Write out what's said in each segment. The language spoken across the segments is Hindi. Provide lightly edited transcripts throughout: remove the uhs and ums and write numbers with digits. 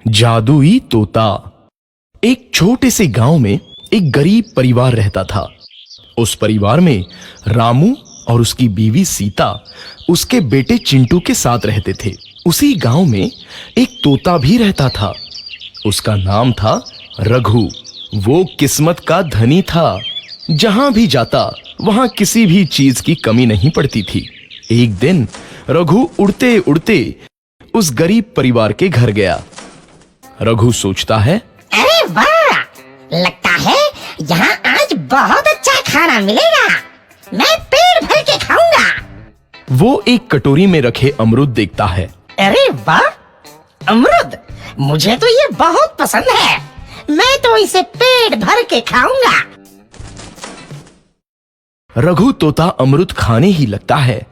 जादुई तोता। एक छोटे से गांव में एक गरीब परिवार रहता था। उस परिवार में रामू और उसकी बीवी सीता उसके बेटे चिंटू के साथ रहते थे। उसी गांव में एक तोता भी रहता था। उसका नाम था रघु। वो किस्मत का धनी था। जहां भी जाता वहां किसी भी चीज की कमी नहीं पड़ती थी। एक दिन रघु उड़ते उड़ते उस गरीब परिवार के घर गया। रघु सोचता है, अरे वाह, लगता है यहाँ आज बहुत अच्छा खाना मिलेगा। मैं पेट भर के खाऊंगा। वो एक कटोरी में रखे अमरूद देखता है। अरे वाह, अमरूद मुझे तो ये बहुत पसंद है। मैं तो इसे पेट भर के खाऊंगा। रघु तोता अमरूद खाने ही लगता है।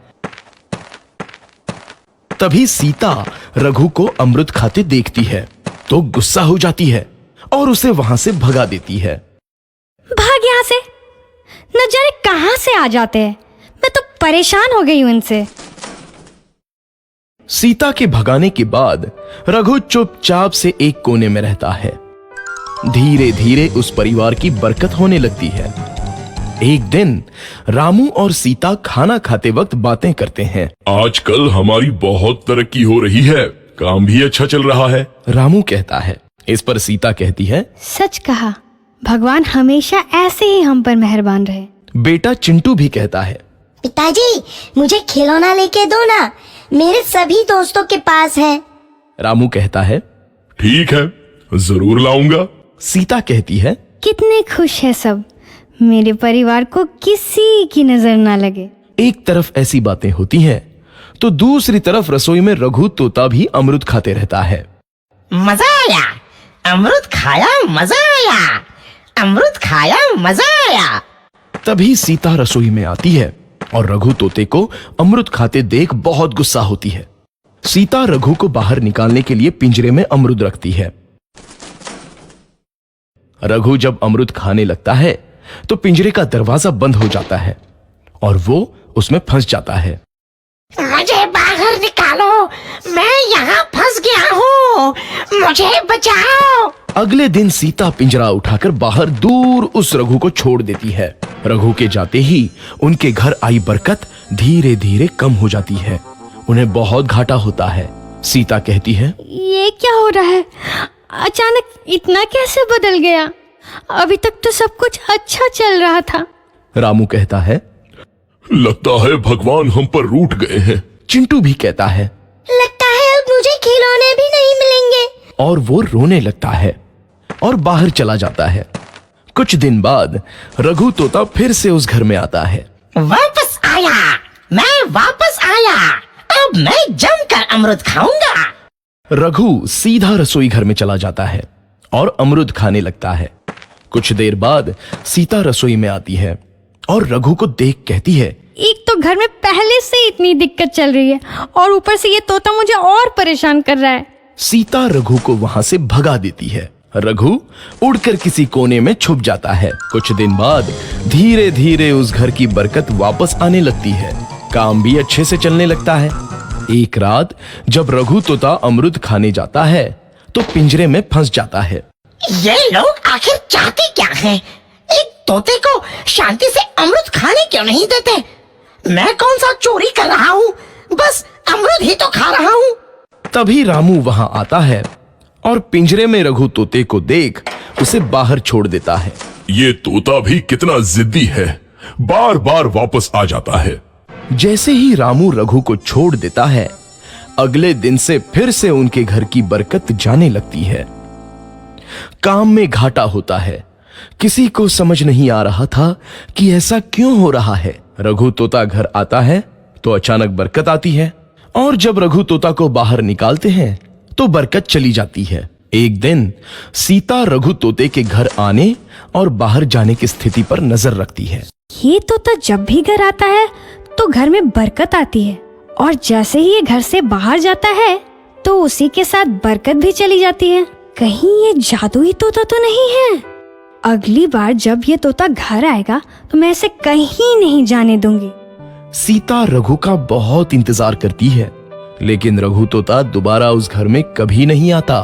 तभी सीता रघु को अमरूद खाते देखती है तो गुस्सा हो जाती है और उसे वहां से भगा देती है। भाग यहाँ से, न जाने कहां से आ जाते हैं। मैं तो परेशान हो गई हूं इनसे। सीता के भगाने के बाद रघु चुपचाप से एक कोने में रहता है। धीरे धीरे उस परिवार की बरकत होने लगती है। एक दिन रामू और सीता खाना खाते वक्त बातें करते हैं। आजकल हमारी बहुत तरक्की हो रही है, काम भी अच्छा चल रहा है। रामू कहता है। इस पर सीता कहती है, सच कहा, भगवान हमेशा ऐसे ही हम पर मेहरबान रहे। बेटा चिंटू भी कहता है, पिताजी मुझे खिलौना लेके दो ना, मेरे सभी दोस्तों के पास है। रामू कहता है, ठीक है, जरूर लाऊंगा। सीता कहती है, कितने खुश है सब, मेरे परिवार को किसी की नजर ना लगे। एक तरफ ऐसी बातें होती हैं तो दूसरी तरफ रसोई में रघु तोता भी अमरूद खाते रहता है। मजा आया, अमरूद खाया, मजा आया, अमरूद खाया, मजा आया। तभी सीता रसोई में आती है और रघु तोते को अमरूद खाते देख बहुत गुस्सा होती है। सीता रघु को बाहर निकालने के लिए पिंजरे में अमरूद रखती है। रघु जब अमरूद खाने लगता है तो पिंजरे का दरवाजा बंद हो जाता है और वो उसमें फंस जाता है। मुझे बाहर निकालो, मैं यहाँ फंस गया हूँ, मुझे बचाओ। अगले दिन सीता पिंजरा उठाकर बाहर दूर उस रघु को छोड़ देती है। रघु के जाते ही उनके घर आई बरकत धीरे धीरे कम हो जाती है। उन्हें बहुत घाटा होता है। सीता कहती है, ये क्या हो रहा है, अचानक इतना कैसे बदल गया? अभी तक तो सब कुछ अच्छा चल रहा था। रामू कहता है, लगता है भगवान हम पर रूठ गए हैं। चिंटू भी कहता है, लगता है अब मुझे खिलौने भी नहीं मिलेंगे। और वो रोने लगता है और बाहर चला जाता है। कुछ दिन बाद रघु तोता फिर से उस घर में आता है। वापस आया, मैं वापस आया, अब मैं जमकर अमरूद खाऊंगा। रघु सीधा रसोई घर में चला जाता है और अमरूद खाने लगता है। कुछ देर बाद सीता रसोई में आती है और रघु को देख कहती है, एक तो घर में पहले से इतनी दिक्कत चल रही है और ऊपर से ये तोता मुझे और परेशान कर रहा है। सीता रघु को वहां से भगा देती है। रघु उड़कर किसी कोने में छुप जाता है। कुछ दिन बाद धीरे धीरे उस घर की बरकत वापस आने लगती है। काम भी अच्छे से चलने लगता है। एक रात जब रघु तोता अमरूद खाने जाता है तो पिंजरे में फंस जाता है। ये लोग आखिर चाहते क्या हैं? एक तोते को शांति से अमरूद खाने क्यों नहीं देते? मैं कौन सा चोरी कर रहा हूँ? बस अमरूद ही तो खा रहा हूँ। तभी रामू वहां आता है और पिंजरे में रघु तोते को देख उसे बाहर छोड़ देता है। ये तोता भी कितना जिद्दी है, बार बार वापस आ जाता है। जैसे ही रामू रघु को छोड़ देता है, अगले दिन से फिर से उनके घर की बरकत जाने लगती है। काम में घाटा होता है। किसी को समझ नहीं आ रहा था कि ऐसा क्यों हो रहा है। रघु तोता घर आता है तो अचानक बरकत आती है और जब रघु तोता को बाहर निकालते हैं तो बरकत चली जाती है। एक दिन सीता रघु तोते के घर आने और बाहर जाने की स्थिति पर नजर रखती है। ये तोता जब भी घर आता है तो घर में बरकत आती है और जैसे ही ये घर से बाहर जाता है तो उसी के साथ बरकत भी चली जाती है। कहीं ये जादुई तोता तो नहीं है? अगली बार जब ये तोता घर आएगा तो मैं इसे कहीं नहीं जाने दूंगी। सीता रघु का बहुत इंतजार करती है लेकिन रघु तोता दोबारा उस घर में कभी नहीं आता।